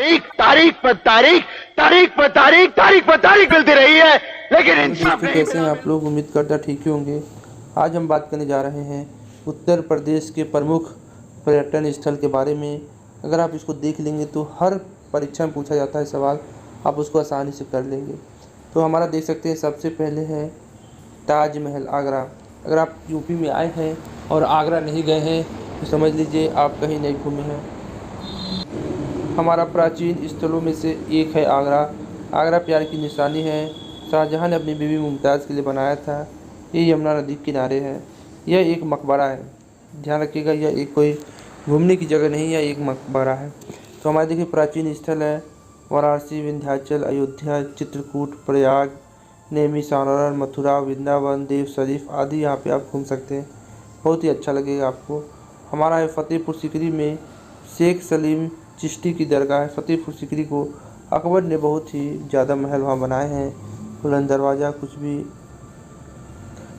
तारीख पर तारीख, तारीख पर तारीख, तारीख पर तारीख मिलती रही है, लेकिन इंसाफ नहीं। कैसे हैं आप लोग? उम्मीद करता ठीक ही होंगे। आज हम बात करने जा रहे हैं उत्तर प्रदेश के प्रमुख पर्यटन स्थल के बारे में। अगर आप इसको देख लेंगे तो हर परीक्षा में पूछा जाता है सवाल, आप उसको आसानी से कर लेंगे। तो हमारा देख सकते हैं सबसे पहले है ताजमहल आगरा। अगर आप यूपी में आए हैं और आगरा नहीं गए हैं तो समझ लीजिए आप कहीं नहीं घूमे हैं। हमारा प्राचीन स्थलों में से एक है आगरा। आगरा प्यार की निशानी है। शाहजहां ने अपनी बीवी मुमताज़ के लिए बनाया था। ये यमुना नदी के किनारे है। यह एक मकबरा है, ध्यान रखिएगा, यह एक कोई घूमने की जगह नहीं है, एक मकबरा है। तो हमारे देखिए प्राचीन स्थल है वाराणसी, विंध्याचल, अयोध्या, चित्रकूट, प्रयाग, नैमिषारण्य, मथुरा, वृंदावन, देव शरीफ आदि यहाँ पे आप घूम सकते हैं। बहुत ही अच्छा लगेगा आपको। हमारा है फतेहपुर सीकरी में शेख सलीम चिश्ती की दरगाह है। फतेहपुर सीकरी को अकबर ने बहुत ही ज़्यादा महल वहाँ बनाए हैं, बुलंद दरवाज़ा कुछ भी।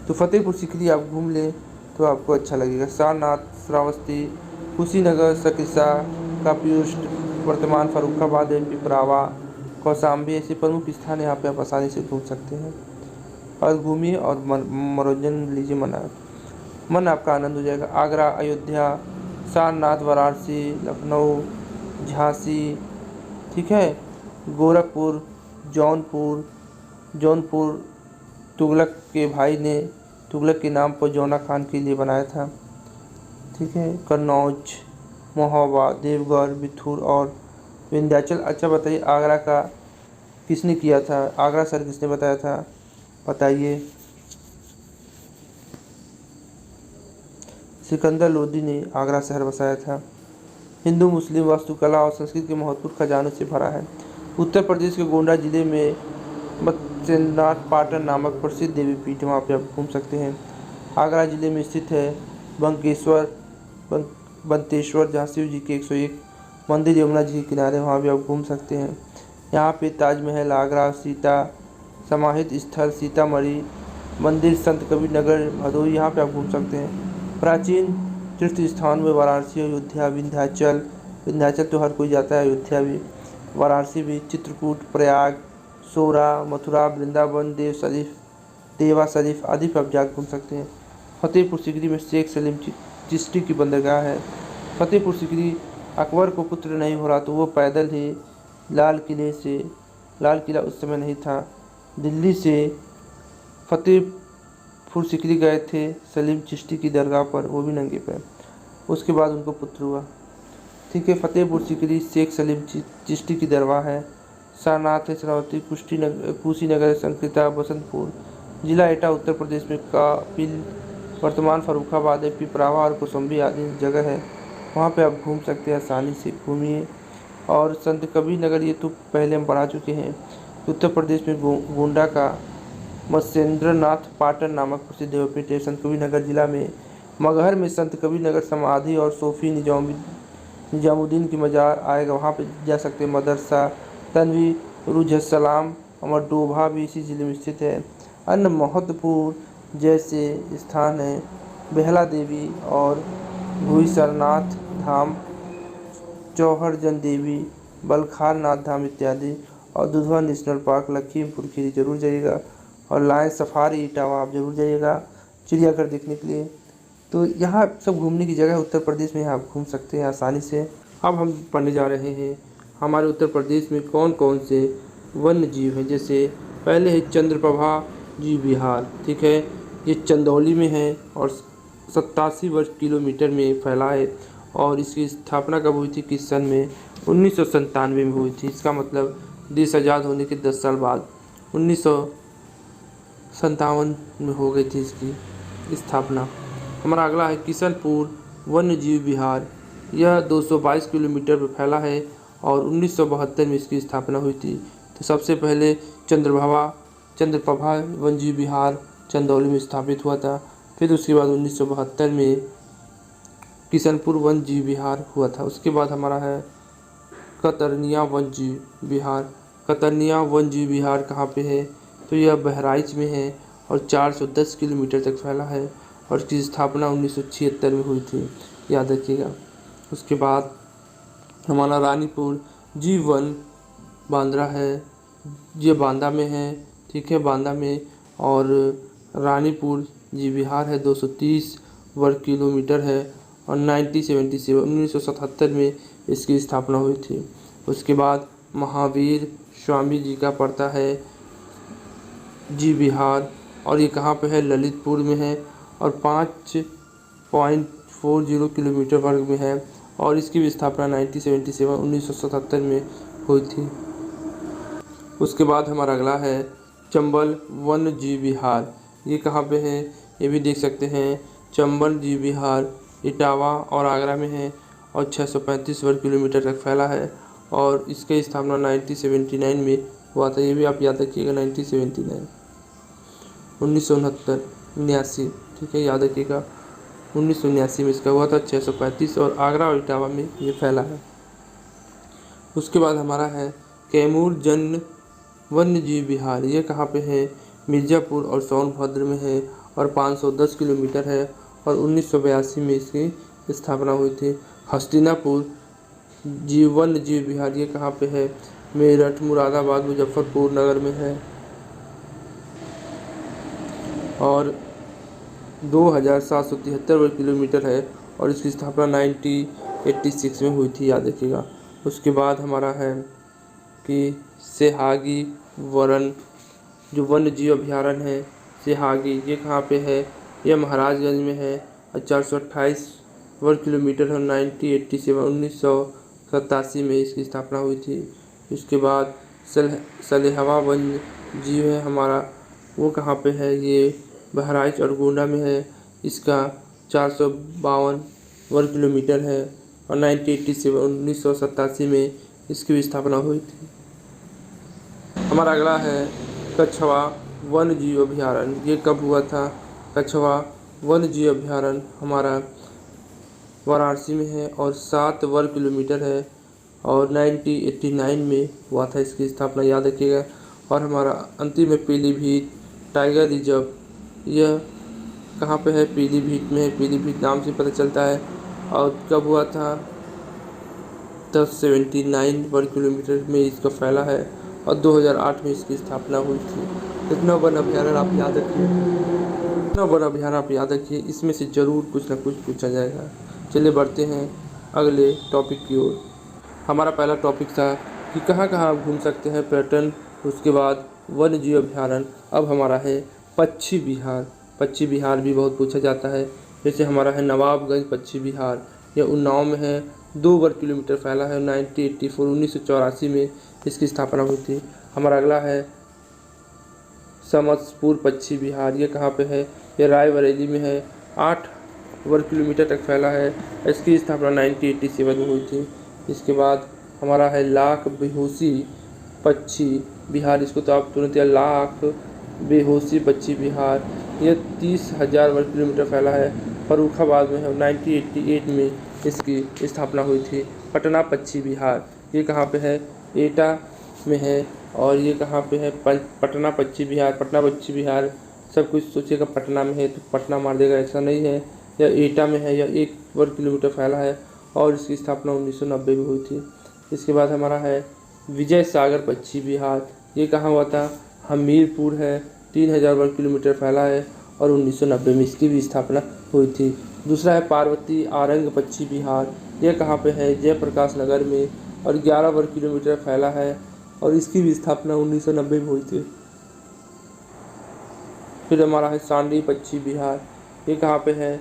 तो फतेहपुर सीकरी आप घूम लें तो आपको अच्छा लगेगा। सारनाथ, श्रावस्ती, कुशीनगर, सकरिसा, कापियुष्ट, वर्तमान फर्रुखाबाद, पिपरावा, कौशाम्बी ऐसे प्रमुख स्थान यहाँ पे आप आसानी से घूम सकते हैं। और घूमिए और मनोरंजन लीजिए, मन आपका आनंद हो जाएगा। आगरा, अयोध्या, सारनाथ, वाराणसी, लखनऊ, झांसी, ठीक है, गोरखपुर, जौनपुर तुगलक के भाई ने तुगलक के नाम पर जौना खान के लिए बनाया था, ठीक है। कन्नौज, महोबा, देवगढ़, बिथुर और विंध्याचल। अच्छा बताइए आगरा का किसने किया था? आगरा शहर किसने बताया था, बताइए। सिकंदर लोदी ने आगरा शहर बसाया था। हिंदू मुस्लिम वास्तुकला और संस्कृति के महत्वपूर्ण खजानों से भरा है। उत्तर प्रदेश के गोंडा जिले में मत्स्यनाथ पाटन नामक प्रसिद्ध देवी पीठ, वहाँ पे आप घूम सकते हैं। आगरा जिले में स्थित है बंतेश्वर, जहाँ शिव जी के 101 मंदिर यमुना जी के किनारे, वहाँ भी आप घूम सकते हैं। यहाँ पे ताजमहल, आगरा, सीता समाहित स्थल, सीतामढ़ी मंदिर, संत कबीर नगर, भदोही, यहाँ पे आप घूम सकते हैं। प्राचीन तीर्थ स्थान में वाराणसी, अयोध्या, विंध्याचल तो हर कोई जाता है, अयोध्या भी, वाराणसी भी, चित्रकूट, प्रयाग, सोरा, मथुरा, वृंदावन, देवा शरीफ आदि पर आप जाकर घूम सकते हैं। फतेहपुर सीकरी में शेख सलीम चिश्ती की बंदरगाह है। फतेहपुर सीकरी अकबर को पुत्र नहीं हो रहा तो वो पैदल ही लाल किला उस समय नहीं था, दिल्ली से फतेहपुर सीकरी गए थे सलीम चिश्ती की दरगाह पर, वो भी नंगे पैर। उसके बाद उनको पुत्र हुआ, ठीक है। फतेहपुर सीकरी शेख सलीम चिश्ती की दरगाह है। सारनाथ है, श्रावस्ती, कुशीनगर, संकृता, बसंतपुर, जिला एटा उत्तर प्रदेश में, कापिल वर्तमान फर्रुखाबाद है, पिपरावा और कौशाम्बी आदि जगह है, वहाँ पे आप घूम सकते हैं, आसानी से घूमिए। और संत कबीर नगर ये तो पहले हम पढ़ा चुके हैं। उत्तर प्रदेश में गोंडा का मत्स्येंद्रनाथ पाटन नामक प्रसिद्ध देवपीठ है। संत कबीर नगर जिला में मगहर में संत कबीर नगर समाधि और सूफी निजामुद्दीन की मजार आएगा, वहाँ पे जा सकते हैं। मदरसा तनवी रुजसलाम और डोभा भी इसी जिले में स्थित है। अन्य महत्वपूर्ण जैसे स्थान हैं बेहला देवी और भूईसरनाथ धाम, चौहरजन देवी, बलखार नाथ धाम इत्यादि। और दुधवा नेशनल पार्क, लखीमपुर खीरी जरूर जाइएगा। और लायन सफारी इटावा आप जरूर जाइएगा चिड़ियाघर देखने के लिए। तो यहाँ सब घूमने की जगह उत्तर प्रदेश में आप घूम सकते हैं आसानी से। अब हम पढ़ने जा रहे हैं हमारे उत्तर प्रदेश में कौन कौन से वन्य जीव हैं। जैसे पहले है चंद्रप्रभा जीव विहार, ठीक है, ये चंदौली में है और 87 वर्ग किलोमीटर में फैला है। और इसकी स्थापना कब हुई थी, किस सन में? 1997 में हुई थी। इसका मतलब देश आज़ाद होने के 10 साल बाद 1957 में हो गई थी इसकी स्थापना। हमारा अगला है किशनपुर वन्य जीव विहार, यह 222 किलोमीटर पर फैला है और 1972 में इसकी स्थापना हुई थी। तो सबसे पहले चंद्रप्रभा वन्य जीव विहार चंदौली में स्थापित हुआ था। फिर उसके बाद 1972 में किशनपुर वन्य जीव विहार हुआ था। उसके बाद हमारा है कतरनिया वन्य जीव विहार। कतरनिया वन्य जीव विहार कहाँ पे है? तो यह बहराइच में है और 410 किलोमीटर तक फैला है और इसकी स्थापना 1976 में हुई थी, याद रखिएगा। उसके बाद हमारा रानीपुर G1 बांद्रा है, ये बांदा में है, ठीक है, बांदा में। और रानीपुर जी बिहार है, 230 वर्ग किलोमीटर है और 1977 में इसकी स्थापना हुई थी। उसके बाद महावीर स्वामी जी का पड़ता है जी बिहार, और ये कहाँ पे है, ललितपुर में है और 5.40 किलोमीटर वर्ग में है और इसकी भी स्थापना 1977 में हुई थी। उसके बाद हमारा अगला है चंबल वन्य जीव विहार, ये कहाँ पे है, ये भी देख सकते हैं। चंबल जीव विहार इटावा और आगरा में है और 635 वर्ग किलोमीटर तक फैला है और इसकी स्थापना 1979 में हुआ था। ये भी आप याद रखिएगा, 1979, 1969, ठीक है, याद रखिएगा, 1979 में इसका हुआ था। 635 और आगरा और इटावा में ये फैला है। उसके बाद हमारा है कैमूर जन वन्य जीव विहार, ये कहाँ पे है, मिर्ज़ापुर और सोनभद्र में है और 510 किलोमीटर है और 1982 में इसकी स्थापना हुई थी। हस्तिनापुर वन्य जीव विहार, ये कहाँ पे है, मेरठ, मुरादाबाद, मुजफ्फरपुर नगर में है और 2773 वर्ग किलोमीटर है और इसकी स्थापना 1986 में हुई थी, याद रखिएगा। उसके बाद हमारा है कि सेहागी वरण जो वन्य जीव अभयारण्य है, सेहागी, ये कहाँ पे है, यह महाराजगंज में है और 428 वर्ग किलोमीटर है। 1987 में इसकी स्थापना हुई थी। इसके बाद सलेहवा वन्य जीव है हमारा, वो कहाँ पे है, ये बहराइच और गोंडा में है। इसका 452 वर्ग किलोमीटर है और 1987 में इसकी भी स्थापना हुई थी। हमारा अगला है कछवा वन्य जीव अभयारण्य, ये कब हुआ था, कछवा वन्य जीव अभयारण्य हमारा वाराणसी में है और 7 वर्ग किलोमीटर है और 1989 में हुआ था इसकी स्थापना, याद रखिएगा। और हमारा अंतिम है पीलीभीत टाइगर रिजर्व, यह कहाँ पे है, पीलीभीत में है, पीलीभीत नाम से पता चलता है और कब हुआ था, 1079 वर्ग किलोमीटर में इसका फैला है और 2008 में इसकी स्थापना हुई थी। इतना वन अभयारण्य आप याद रखिए, इतना वन अभयारण्य आप याद रखिए, इसमें से ज़रूर कुछ ना कुछ पूछा जाएगा। चलिए बढ़ते हैं अगले टॉपिक की ओर। हमारा पहला टॉपिक था कि कहाँ कहाँ आप घूम सकते हैं पर्यटन, उसके बाद वन्य जीव अभयारण्य। अब हमारा है पक्षी विहार, पक्षी विहार भी बहुत पूछा जाता है। जैसे हमारा है नवाबगंज पक्षी विहार, यह उन्नाव में है, 2 वर्ग किलोमीटर फैला है। 1984 में इसकी स्थापना हुई थी। हमारा अगला है समस्तपुर पक्षी विहार, ये कहाँ पे है, ये रायबरेली में है, 8 वर्ग किलोमीटर तक फैला है। इसकी स्थापना 1987 में हुई थी। इसके बाद हमारा है लाख बेहोशी पक्षी विहार, इसको तो आप तुरंत या लाख बेहोशी पक्षी विहार, यह 30,000 वर्ग किलोमीटर फैला है, फर्रुखाबाद में है। 1988 में इसकी स्थापना हुई थी। पटना पक्षी विहार, ये कहाँ पे है, एटा में है और ये कहाँ पे है, पटना पक्षी विहार। पटना पक्षी विहार सब कुछ सोचिएगा पटना में है तो पटना मार देगा, ऐसा नहीं है, यह एटा में है, यह 1 वर्ग किलोमीटर फैला है और इसकी स्थापना 1990 में हुई थी। इसके बाद हमारा है विजय सागर पक्षी विहार, ये कहाँ हुआ था, हमीरपुर है, 3000 वर्ग किलोमीटर फैला है और 1990 में इसकी भी स्थापना हुई थी। दूसरा है पार्वती आरंग पक्षी विहार, यह कहाँ पे है, जयप्रकाश नगर में और 11 वर्ग किलोमीटर फैला है और इसकी भी स्थापना 1990 में हुई थी। फिर हमारा है सांडी पक्षी विहार, ये कहाँ पे है,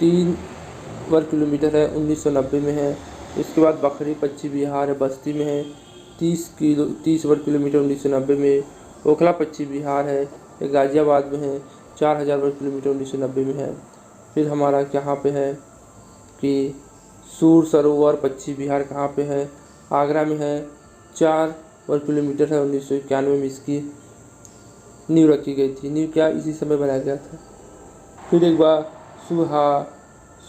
3 वर्ग किलोमीटर है, 1990 में है। इसके बाद बखरी पक्षी विहार है, बस्ती में है, 30 वर्ग किलोमीटर, 1990 में। ओखला पक्षी विहार है, ये गाज़ियाबाद में है, 4000 वर्ग किलोमीटर, 1990 में है। फिर हमारा यहाँ पे है कि सूर सरोवर पक्षी विहार कहाँ पे है, आगरा में है, 4 वर्ग किलोमीटर है, 1991 में इसकी नींव रखी गई थी। नींव क्या इसी समय बनाया गया था। फिर एक बार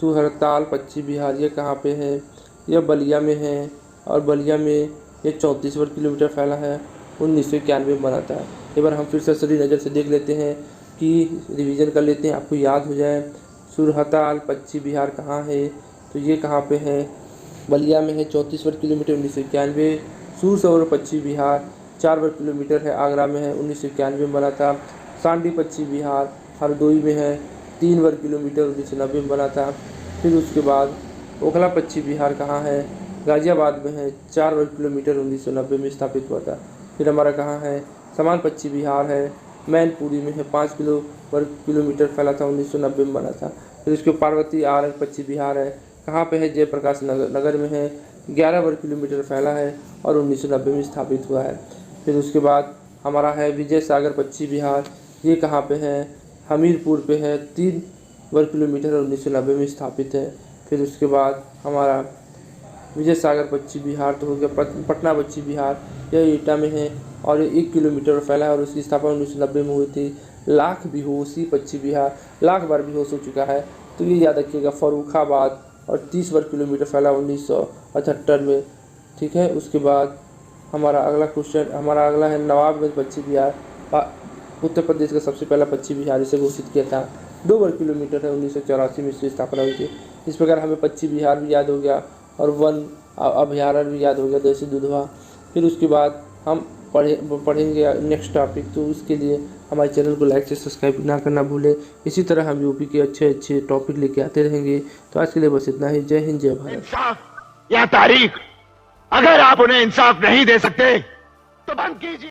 सुहरताल पक्षी विहार, ये कहाँ पे है, यह बलिया में है और बलिया में ये 34 वर्ग किलोमीटर फैला है, 1991 में बना था। एक बार हम फिर से सही नज़र से देख लेते हैं कि रिवीजन कर लेते हैं, आपको याद हो जाए। सुरहताल पक्षी विहार कहाँ है, तो ये कहाँ पे है, बलिया में है 34 वर्ग किलोमीटर 1991। सूर सरोवर पश्चिम बिहार 4 वर्ग किलोमीटर है, आगरा में है 1991 में बना था। सांडी पश्चिम बिहार हरदोई में है 3 वर्ग किलोमीटर 1990 में बना था। फिर उसके बाद ओखला पश्चिम बिहार कहाँ है, गाजियाबाद में है 4 वर्ग किलोमीटर 1990 में स्थापित हुआ था। फिर हमारा कहाँ है, समान पश्चिम बिहार है, मैनपुरी में है 5 वर्ग किलोमीटर फैला था 1990 में बना था। फिर उसके पार्वती आर पश्चिम बिहार है, कहाँ पे है, जयप्रकाश नगर में है 11 वर्ग किलोमीटर फैला है और 1990 में स्थापित हुआ है। फिर उसके बाद हमारा है विजय सागर पश्चिम बिहार, ये कहाँ पे है, हमीरपुर पे है 3 वर्ग किलोमीटर 1990 में स्थापित है। फिर उसके बाद हमारा विजय सागर पश्चिम बिहार तो हो गया। पटना पश्चिम बिहार यह एटा में है और 1 किलोमीटर फैला है और उसकी स्थापना 1990 में हुई थी। लाख बिहोशी पश्चिम बिहार, लाख बार बेहोश हो चुका है, तो ये याद रखिएगा। फर्रुखाबाद और 30 वर्ग किलोमीटर फैला 1978 में, ठीक है। उसके बाद हमारा अगला है नवाबगंज पश्चिम बिहार, उत्तर प्रदेश का सबसे पहला पश्चिम बिहार इसे घोषित किया था। 2 वर्ग किलोमीटर है, 1984 में इसकी स्थापना हुई थी। इस प्रकार हमें पश्चिम बिहार भी याद हो गया और वन अभयारण्य भी याद हो गया, जैसे दुधवा। फिर उसके बाद हम पढ़ेंगे नेक्स्ट टॉपिक, तो उसके लिए हमारे चैनल को लाइक से सब्सक्राइब ना करना भूलें। इसी तरह हम यूपी के अच्छे अच्छे टॉपिक लेके आते रहेंगे। तो आज के लिए बस इतना ही। जय हिंद, जय भारत। इंसाफ या तारीख, अगर आप उन्हें इंसाफ नहीं दे सकते तो बंद कीजिए।